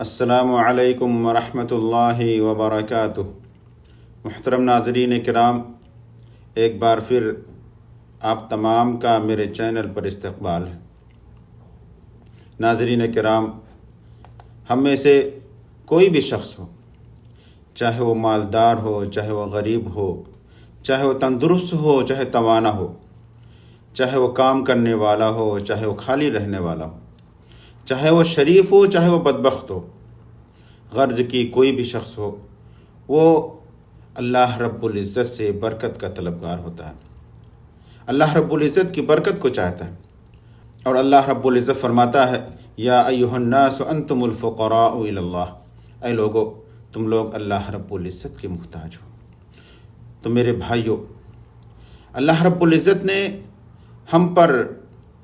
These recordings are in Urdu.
السلام علیکم ورحمۃ اللہ وبرکاتہ۔ محترم ناظرین کرام، ایک بار پھر آپ تمام کا میرے چینل پر استقبال ہے۔ ناظرین کرام، ہم میں سے کوئی بھی شخص ہو، چاہے وہ مالدار ہو، چاہے وہ غریب ہو، چاہے وہ تندرست ہو، چاہے توانا ہو، چاہے وہ کام کرنے والا ہو، چاہے وہ خالی رہنے والا ہو، چاہے وہ شریف ہو، چاہے وہ بدبخت ہو، غرض کی کوئی بھی شخص ہو، وہ اللہ رب العزت سے برکت کا طلبگار ہوتا ہے، اللہ رب العزت کی برکت کو چاہتا ہے۔ اور اللہ رب العزت فرماتا ہے، یا ایھا الناس انتم الفقراء الی اللہ، اے لوگو تم لوگ اللہ رب العزت کے محتاج ہو۔ تو میرے بھائیو، اللہ رب العزت نے ہم پر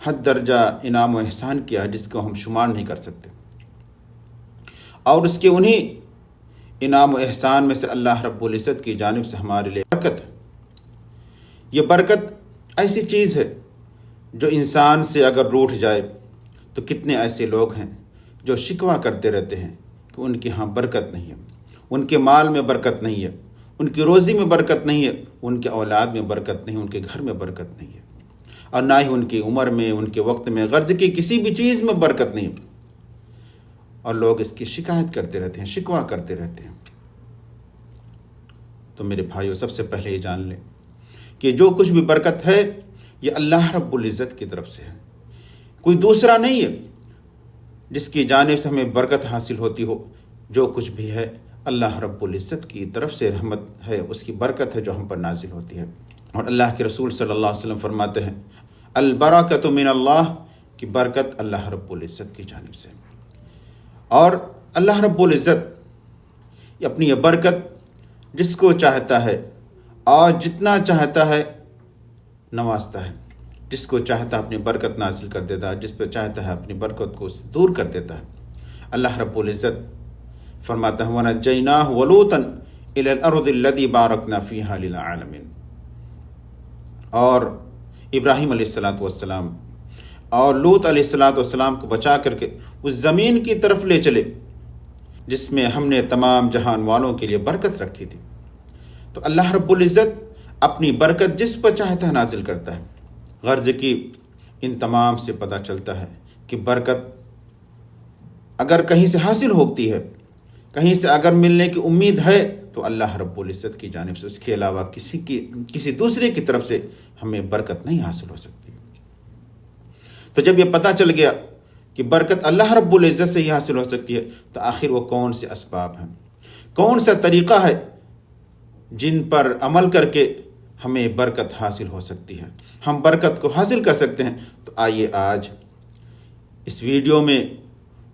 حد درجہ انعام و احسان کیا جس کو ہم شمار نہیں کر سکتے، اور اس کے انہی انعام و احسان میں سے اللہ رب العزت کی جانب سے ہمارے لیے برکت ہے۔ یہ برکت ایسی چیز ہے جو انسان سے اگر روٹھ جائے تو کتنے ایسے لوگ ہیں جو شکوہ کرتے رہتے ہیں کہ ان کے ہاں برکت نہیں ہے، ان کے مال میں برکت نہیں ہے، ان کی روزی میں برکت نہیں ہے، ان کے اولاد میں برکت نہیں ہے، ان کے گھر میں برکت نہیں ہے، اور نہ ہی ان کی عمر میں، ان کے وقت میں، غرض کی کسی بھی چیز میں برکت نہیں ہے، اور لوگ اس کی شکایت کرتے رہتے ہیں، شکوہ کرتے رہتے ہیں۔ تو میرے بھائیو، سب سے پہلے یہ جان لیں کہ جو کچھ بھی برکت ہے یہ اللہ رب العزت کی طرف سے ہے، کوئی دوسرا نہیں ہے جس کی جانب سے ہمیں برکت حاصل ہوتی ہو۔ جو کچھ بھی ہے اللہ رب العزت کی طرف سے رحمت ہے، اس کی برکت ہے جو ہم پر نازل ہوتی ہے۔ اور اللہ کے رسول صلی اللہ علیہ وسلم فرماتے ہیں، البرکۃ من اللہ، کی برکت اللہ رب العزت کی جانب سے۔ اور اللہ رب العزت اپنی یہ برکت جس کو چاہتا ہے اور جتنا چاہتا ہے نوازتا ہے، جس کو چاہتا ہے اپنی برکت نازل کر دیتا ہے، جس پہ چاہتا ہے اپنی برکت کو دور کر دیتا ہے۔ اللہ رب العزت فرماتا ہے، وَنَجَّيْنَاهُ وَلُوطًا إِلَى الْأَرْضِ الَّتِي بَارَكْنَا فِيهَا لِلْعَالَمِينَ، اور ابراہیم علیہ السلام اور لوط علیہ السلام کو بچا کر کے اس زمین کی طرف لے چلے جس میں ہم نے تمام جہان والوں کے لیے برکت رکھی تھی۔ تو اللہ رب العزت اپنی برکت جس پر چاہتا ہے نازل کرتا ہے۔ غرض کی ان تمام سے پتہ چلتا ہے کہ برکت اگر کہیں سے حاصل ہوتی ہے، کہیں سے اگر ملنے کی امید ہے، تو اللہ رب العزت کی جانب سے، اس کے علاوہ کسی دوسرے کی طرف سے ہمیں برکت نہیں حاصل ہو سکتی۔ تو جب یہ پتہ چل گیا کہ برکت اللہ رب العزت سے ہی حاصل ہو سکتی ہے، تو آخر وہ کون سے اسباب ہیں، کون سا طریقہ ہے جن پر عمل کر کے ہمیں برکت حاصل ہو سکتی ہے، ہم برکت کو حاصل کر سکتے ہیں۔ تو آئیے آج اس ویڈیو میں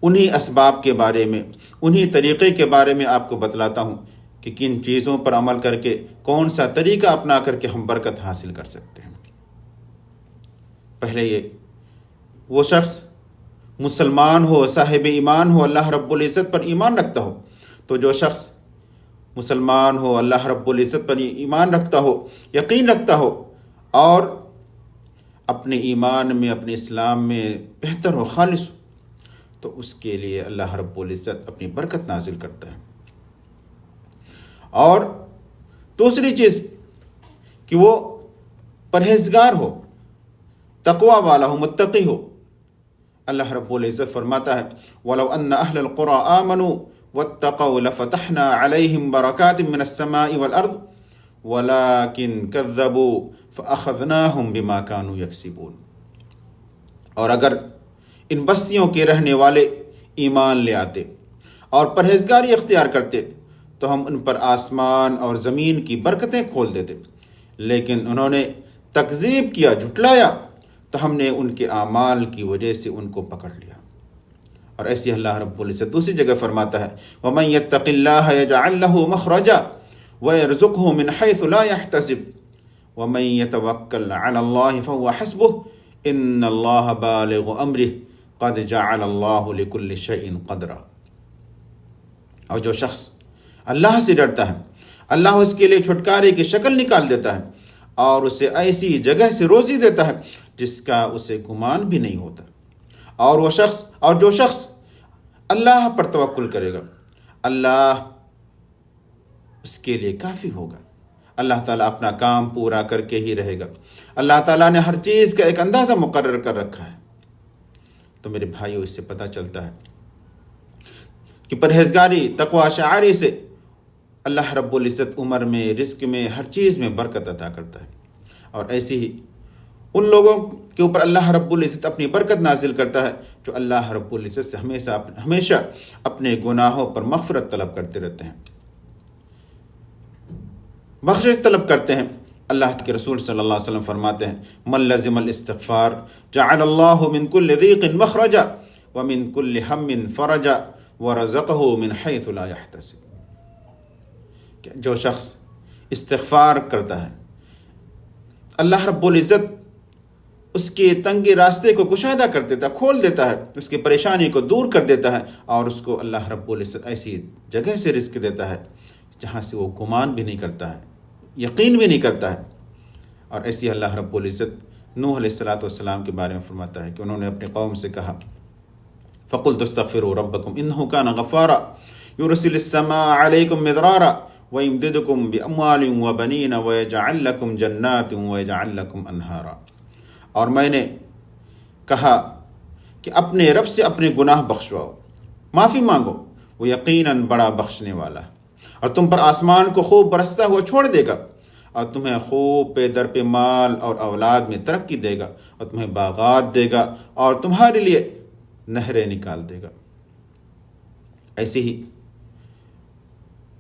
انہی اسباب کے بارے میں، انہی طریقے کے بارے میں آپ کو بتلاتا ہوں کہ کن چیزوں پر عمل کر کے، کون سا طریقہ اپنا کر کے ہم برکت حاصل کر سکتے ہیں۔ پہلے یہ وہ شخص مسلمان ہو، صاحب ایمان ہو، اللہ رب العزت پر ایمان رکھتا ہو۔ تو جو شخص مسلمان ہو، اللہ رب العزت پر ایمان رکھتا ہو، یقین رکھتا ہو، اور اپنے ایمان میں، اپنے اسلام میں بہتر ہو، خالص ہو، تو اس کے لیے اللہ رب العزت اپنی برکت نازل کرتا ہے۔ اور دوسری چیز کہ وہ پرہیزگار ہو، تقوی والا ہو، متقی ہو۔ اللہ رب العزت فرماتا ہے، وَلَوْ أَنَّ أَهْلَ الْقُرَىٰ آمَنُوا وَاتَّقَوْا لَفَتَحْنَا عَلَيْهِمْ بَرَكَاتٍ مِّنَ السَّمَاءِ وَالْأَرْضِ وَلَٰكِن كَذَّبُوا فَأَخَذْنَاهُمْ بِمَا كَانُوا يَكْسِبُونَ۔ اور اگر ان بستیوں کے رہنے والے ایمان لے آتے اور پرہیزگاری اختیار کرتے تو ہم ان پر آسمان اور زمین کی برکتیں کھول دیتے، لیکن انہوں نے تکذیب کیا، جھٹلایا، تو ہم نے ان کے اعمال کی وجہ سے ان کو پکڑ لیا۔ اور ایسے اللہ رب العزت دوسری جگہ فرماتا ہے، وَمَن يَتَّقِ اللَّهَ يَجْعَل لَّهُ مَخْرَجًا وَيَرْزُقْهُ مِنْ حَيْثُ لَا يَحْتَسِبُ وَمَن يَتَوَكَّلْ عَلَى اللَّهِ فَهُوَ حَسْبُهُ إِنَّ اللَّهَ بَالِغُ أَمْرِهِ قَدْ جَعَلَ اللَّهُ لِكُلِّ شَيْءٍ قَدْرًا۔ اور جو شخص اللہ سے ڈرتا ہے، اللہ اس کے لیے چھٹکارے کی شکل نکال دیتا ہے اور اسے ایسی جگہ سے روزی دیتا ہے جس کا اسے گمان بھی نہیں ہوتا۔ اور جو شخص اللہ پر توکل کرے گا، اللہ اس کے لیے کافی ہوگا۔ اللہ تعالیٰ اپنا کام پورا کر کے ہی رہے گا۔ اللہ تعالیٰ نے ہر چیز کا ایک اندازہ مقرر کر رکھا ہے۔ تو میرے بھائیوں، اس سے پتہ چلتا ہے کہ پرہیزگاری، تقوی، شاعری سے اللہ رب العزت عمر میں، رزق میں، ہر چیز میں برکت عطا کرتا ہے۔ اور ایسی ہی ان لوگوں کے اوپر اللہ رب العزت اپنی برکت نازل کرتا ہے جو اللہ رب العزت سے ہمیشہ اپنے گناہوں پر مغفرت طلب کرتے رہتے ہیں، بخشش طلب کرتے ہیں۔ اللہ کے رسول صلی اللہ علیہ وسلم فرماتے ہیں، من لزم الاستغفار جعل اللہ من کل ضیق مخرجا ومن کل ہم فرجا ورزقہ من حیث لا یحتسب۔ جو شخص استغفار کرتا ہے، اللہ رب العزت اس کے تنگے راستے کو کشادہ کر دیتا ہے، کھول دیتا ہے، اس کی پریشانی کو دور کر دیتا ہے، اور اس کو اللہ رب العزت ایسی جگہ سے رزق دیتا ہے جہاں سے وہ گمان بھی نہیں کرتا ہے، یقین بھی نہیں کرتا ہے۔ اور ایسی اللہ رب العزت نوح علیہ السلام کے بارے میں فرماتا ہے کہ انہوں نے اپنی قوم سے کہا، فَقُلْتُ اسْتَغْفِرُوا رَبَّكُمْ إِنَّهُ كَانَ غَفَّارًا يُرْسِلِ السَّمَاءَ عَلَيْكُمْ مِدْرَارًا وَيُمْدِدْكُمْ بِأَمْوَالٍ وَبَنِينَ وَيَجْعَلْ لَكُمْ جَنَّاتٍ وَيَجْعَلْ لَكُمْ أَنْهَارًا۔ اور میں نے کہا کہ اپنے رب سے اپنے گناہ بخشواؤ، معافی مانگو، وہ یقیناً بڑا بخشنے والا ہے، اور تم پر آسمان کو خوب برستا ہوا چھوڑ دے گا، اور تمہیں خوب پے در پہ مال اور اولاد میں ترقی دے گا، اور تمہیں باغات دے گا، اور تمہارے لیے نہریں نکال دے گا۔ ایسے ہی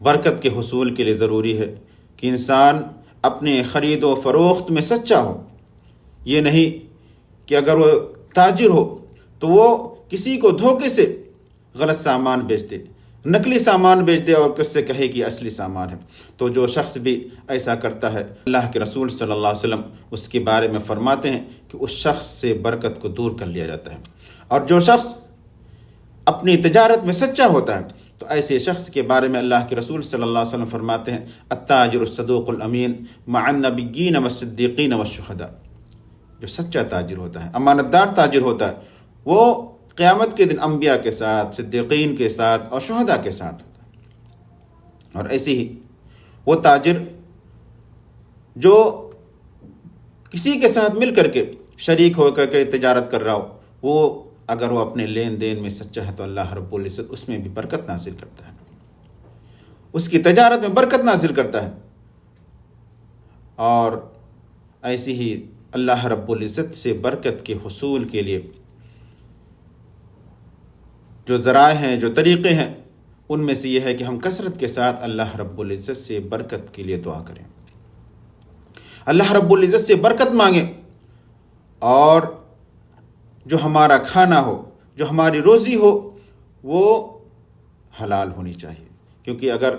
برکت کے حصول کے لیے ضروری ہے کہ انسان اپنے خرید و فروخت میں سچا ہو۔ یہ نہیں کہ اگر وہ تاجر ہو تو وہ کسی کو دھوکے سے غلط سامان بیچ دے، نقلی سامان بیچ دے، اور کس سے کہے کہ اصلی سامان ہے۔ تو جو شخص بھی ایسا کرتا ہے، اللہ کے رسول صلی اللہ علیہ وسلم اس کے بارے میں فرماتے ہیں کہ اس شخص سے برکت کو دور کر لیا جاتا ہے۔ اور جو شخص اپنی تجارت میں سچا ہوتا ہے تو ایسے شخص کے بارے میں اللہ کے رسول صلی اللہ علیہ وسلم فرماتے ہیں، التاجر الصدوق الامین مع النبیین والصدیقین والشہداء۔ جو سچا تاجر ہوتا ہے، امانت دار تاجر ہوتا ہے، وہ قیامت کے دن انبیاء کے ساتھ، صدیقین کے ساتھ اور شہداء کے ساتھ ہوتا ہے۔ اور ایسے ہی وہ تاجر جو کسی کے ساتھ مل کر کے، شریک ہو کر کے تجارت کر رہا ہو، وہ اگر وہ اپنے لین دین میں سچا ہے تو اللہ رب العزت اس میں بھی برکت نازل کرتا ہے، اس کی تجارت میں برکت نازل کرتا ہے۔ اور ایسی ہی اللہ رب العزت سے برکت کے حصول کے لیے جو ذرائع ہیں، جو طریقے ہیں، ان میں سے یہ ہے کہ ہم کثرت کے ساتھ اللہ رب العزت سے برکت کے لیے دعا کریں، اللہ رب العزت سے برکت مانگیں، اور جو ہمارا کھانا ہو، جو ہماری روزی ہو، وہ حلال ہونی چاہیے، کیونکہ اگر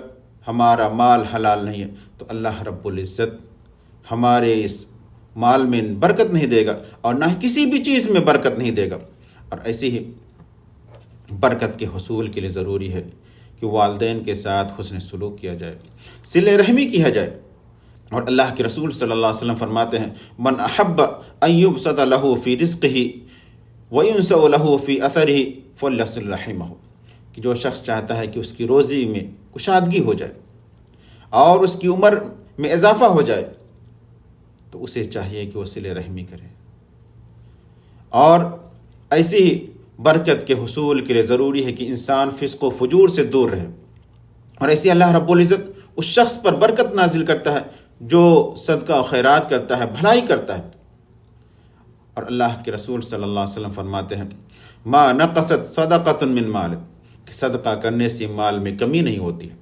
ہمارا مال حلال نہیں ہے تو اللہ رب العزت ہمارے اس مال میں برکت نہیں دے گا، اور نہ کسی بھی چیز میں برکت نہیں دے گا۔ اور ایسی ہی برکت کے حصول کے لیے ضروری ہے کہ والدین کے ساتھ حسن سلوک کیا جائے، صلہ رحمی کیا جائے۔ اور اللہ کے رسول صلی اللہ علیہ وسلم فرماتے ہیں، من احب ان یبسط له فی رزقہ وینسأ له فی اثرہ فلیصل رحمہ، کہ جو شخص چاہتا ہے کہ اس کی روزی میں کشادگی ہو جائے اور اس کی عمر میں اضافہ ہو جائے، تو اسے چاہیے کہ وہ صلہ رحمی کرے۔ اور ایسی ہی برکت کے حصول کے لیے ضروری ہے کہ انسان فسق و فجور سے دور رہے، اور ایسی اللہ رب العزت اس شخص پر برکت نازل کرتا ہے جو صدقہ و خیرات کرتا ہے، بھلائی کرتا ہے۔ اور اللہ کے رسول صلی اللہ علیہ وسلم فرماتے ہیں، ما نقصت صدقۃ من مال، کہ صدقہ کرنے سے مال میں کمی نہیں ہوتی ہے،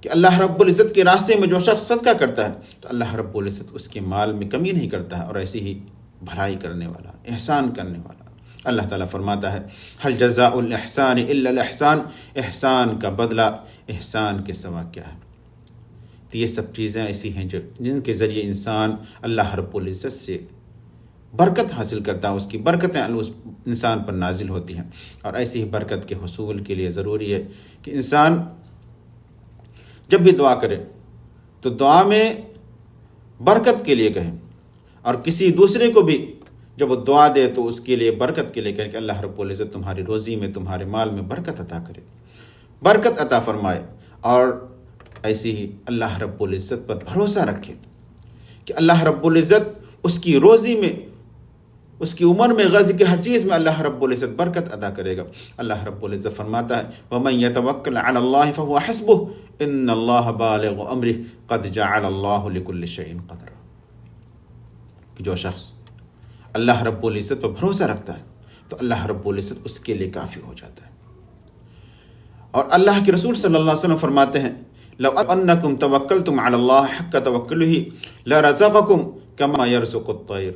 کہ اللہ رب العزت کے راستے میں جو شخص صدقہ کرتا ہے تو اللہ رب العزت اس کے مال میں کمی نہیں کرتا ہے، اور ایسی ہی بھلائی کرنے والا، احسان کرنے والا۔ اللہ تعالیٰ فرماتا ہے، هل جزاء الاحسان الا الاحسان، احسان کا بدلہ احسان کے سوا کیا ہے۔ تو یہ سب چیزیں ایسی ہیں جن کے ذریعے انسان اللہ رب العزت سے برکت حاصل کرتا ہے، اس کی برکتیں اس انسان پر نازل ہوتی ہیں۔ اور ایسی ہی برکت کے حصول کے لیے ضروری ہے کہ انسان جب بھی دعا کرے تو دعا میں برکت کے لیے کہیں، اور کسی دوسرے کو بھی جب وہ دعا دے تو اس کے لیے برکت کے لیے کہیں کہ اللہ رب العزت تمہاری روزی میں تمہارے مال میں برکت عطا کرے، برکت عطا فرمائے۔ اور ایسے ہی اللہ رب العزت پر بھروسہ رکھے کہ اللہ رب العزت اس کی روزی میں، اس کی عمر میں، غرض کی ہر چیز میں اللہ رب العزت برکت ادا کرے گا۔ اللہ رب العزت فرماتا ہے وَمَن يَتَوَكَّلْ عَلَى اللَّهِ فَهُوَ حَسْبُهُ إِنَّ اللَّهَ بَالِغُ أَمْرِهِ قَدْ جَعَلَ اللَّهُ لِكُلِّ شَيْءٍ قَدْرًا، کہ جو شخص اللہ رب العزت پر بھروسہ رکھتا ہے تو اللہ رب العزت اس کے لیے کافی ہو جاتا ہے۔ اور اللہ کے رسول صلی اللہ علیہ وسلم فرماتے ہیں لو انکم توکلتم علی اللہ حق توکلہ لرزقکم کما یرزق الطیر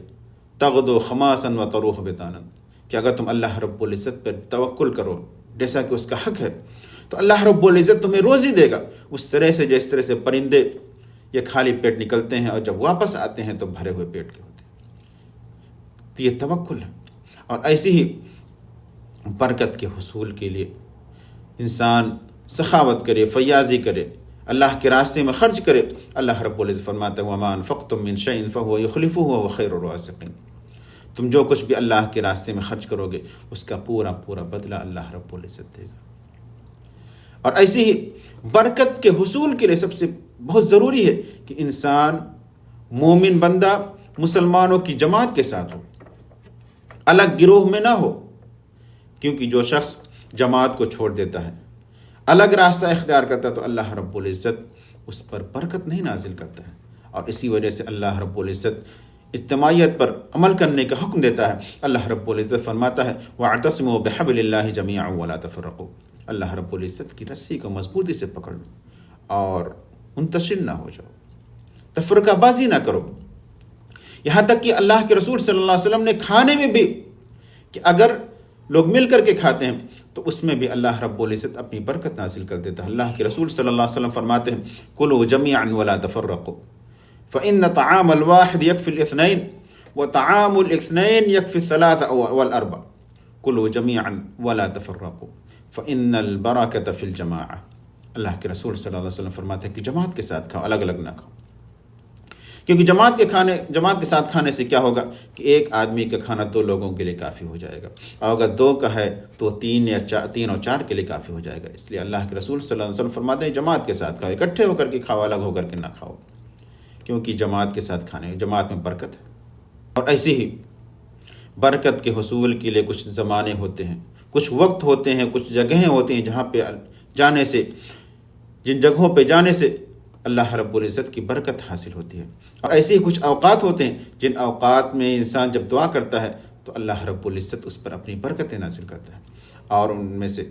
تغدو خماسا وتروح بطانا، کہ اگر تم اللہ رب العزت پر توکل کرو جیسا کہ اس کا حق ہے تو اللہ رب العزت تمہیں روزی دے گا اس طرح سے جس طرح سے پرندے یہ خالی پیٹ نکلتے ہیں اور جب واپس آتے ہیں تو بھرے ہوئے پیٹ کے ہوتے ہیں۔ تو یہ توکل ہے۔ اور ایسی ہی برکت کے حصول کے لیے انسان سخاوت کرے، فیاضی کرے، اللہ کے راستے میں خرچ کرے۔ اللہ رب العزت فرماتا ہے وَمَا أَنفَقْتُم مِّن شَيْءٍ فَهُوَ يُخْلِفُهُ وَهُوَ خَيْرُ الرَّازِقِينَ، تم جو کچھ بھی اللہ کے راستے میں خرچ کرو گے اس کا پورا پورا بدلہ اللہ رب العزت دے گا۔ اور ایسی ہی برکت کے حصول کے لیے سب سے بہت ضروری ہے کہ انسان مومن بندہ مسلمانوں کی جماعت کے ساتھ ہو، الگ گروہ میں نہ ہو، کیونکہ جو شخص جماعت کو چھوڑ دیتا ہے، الگ راستہ اختیار کرتا ہے تو اللہ رب العزت اس پر برکت نہیں نازل کرتا ہے۔ اور اسی وجہ سے اللہ رب العزت اجتماعیت پر عمل کرنے کا حکم دیتا ہے۔ اللہ رب العزت فرماتا ہے وَاعْتَصِمُوا بِحَبْلِ اللَّهِ جَمِيعًا وَلَا تَفَرَّقُوا، اللہ رب العزت کی رسی کو مضبوطی سے پکڑ لو اور منتشر نہ ہو جاؤ، تفرقہ بازی نہ کرو۔ یہاں تک کہ اللہ کے رسول صلی اللہ علیہ وسلم نے کھانے میں بھی کہ اگر لوگ مل کر کے کھاتے ہیں تو اس میں بھی اللہ رب العزت اپنی برکت نازل کر دیتا ہے۔ اللہ کے رسول صلی اللہ علیہ وسلم فرماتے ہیں کلوا جميعا ولا تفرقوا فإن طعام الواحد يكفي الاثنين وطعام الاثنين يكفي الثلاثة والأربع کلوا جميعا ولا تفرقوا فإن البركة في الجماعة، اللہ کے رسول صلی اللہ علیہ وسلم فرماتے ہیں کہ جماعت کے ساتھ کھاؤ، الگ الگ نہ کھاؤ، کیونکہ جماعت کے ساتھ کھانے سے کیا ہوگا کہ ایک آدمی کا کھانا دو لوگوں کے لیے کافی ہو جائے گا، اور اگر دو کا ہے تو تین اور چار کے لیے کافی ہو جائے گا۔ اس لیے اللہ کے رسول صلی اللہ علیہ وسلم فرماتے ہیں جماعت کے ساتھ کھاؤ، اکٹھے ہو کر کے کھاؤ، الگ ہو کر کے نہ کھاؤ، کیونکہ جماعت کے ساتھ کھانے جماعت میں برکت ہے۔ اور ایسی ہی برکت کے حصول کے لیے کچھ زمانے ہوتے ہیں، کچھ وقت ہوتے ہیں، کچھ جگہیں ہوتی ہیں جہاں پہ جانے سے، جن جگہوں پہ جانے سے اللہ رب العزت کی برکت حاصل ہوتی ہے۔ اور ایسے ہی کچھ اوقات ہوتے ہیں جن اوقات میں انسان جب دعا کرتا ہے تو اللہ رب العزت اس پر اپنی برکتیں نازل کرتا ہے، اور ان میں سے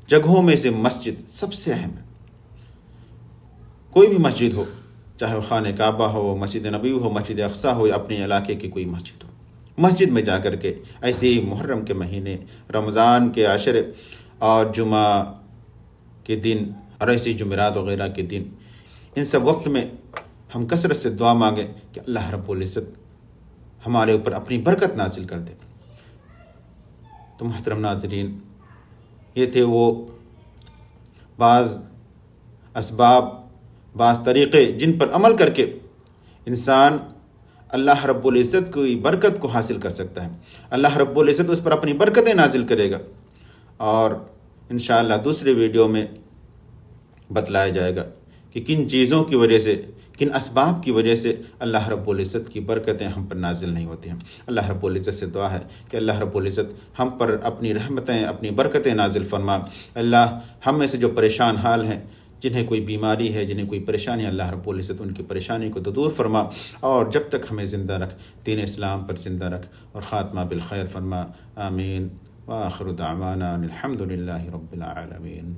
جگہوں میں سے مسجد سب سے اہم ہے۔ کوئی بھی مسجد ہو، چاہے وہ خانہ کعبہ ہو، مسجد نبوی ہو، مسجد اقصیٰ ہو، یا اپنے علاقے کی کوئی مسجد ہو، مسجد میں جا کر کے ایسے ہی محرم کے مہینے، رمضان کے عشرے اور جمعہ کے دن اور ایسے جمعرات وغیرہ کے دن، ان سب وقت میں ہم کثرت سے دعا مانگیں کہ اللہ رب العزت ہمارے اوپر اپنی برکت نازل کر دے۔ تو محترم ناظرین، یہ تھے وہ بعض اسباب، بعض طریقے جن پر عمل کر کے انسان اللہ رب العزت کی برکت کو حاصل کر سکتا ہے۔ اللہ رب العزت اس پر اپنی برکتیں نازل کرے گا، اور انشاءاللہ دوسرے ویڈیو میں بتلایا جائے گا کہ کن چیزوں کی وجہ سے، کن اسباب کی وجہ سے اللہ رب العزت کی برکتیں ہم پر نازل نہیں ہوتی ہیں۔ اللہ رب العزت سے دعا ہے کہ اللہ رب العزت ہم پر اپنی رحمتیں، اپنی برکتیں نازل فرما۔ اللہ ہم میں سے جو پریشان حال ہیں، جنہیں کوئی بیماری ہے، جنہیں کوئی پریشانی، اللہ رب العزت ان کی پریشانی کو تو دور فرما، اور جب تک ہمیں زندہ رکھ، دین اسلام پر زندہ رکھ، اور خاتمہ بالخیر فرما۔ آمین۔ وآخر دعوانا الحمد للہ رب العالمین۔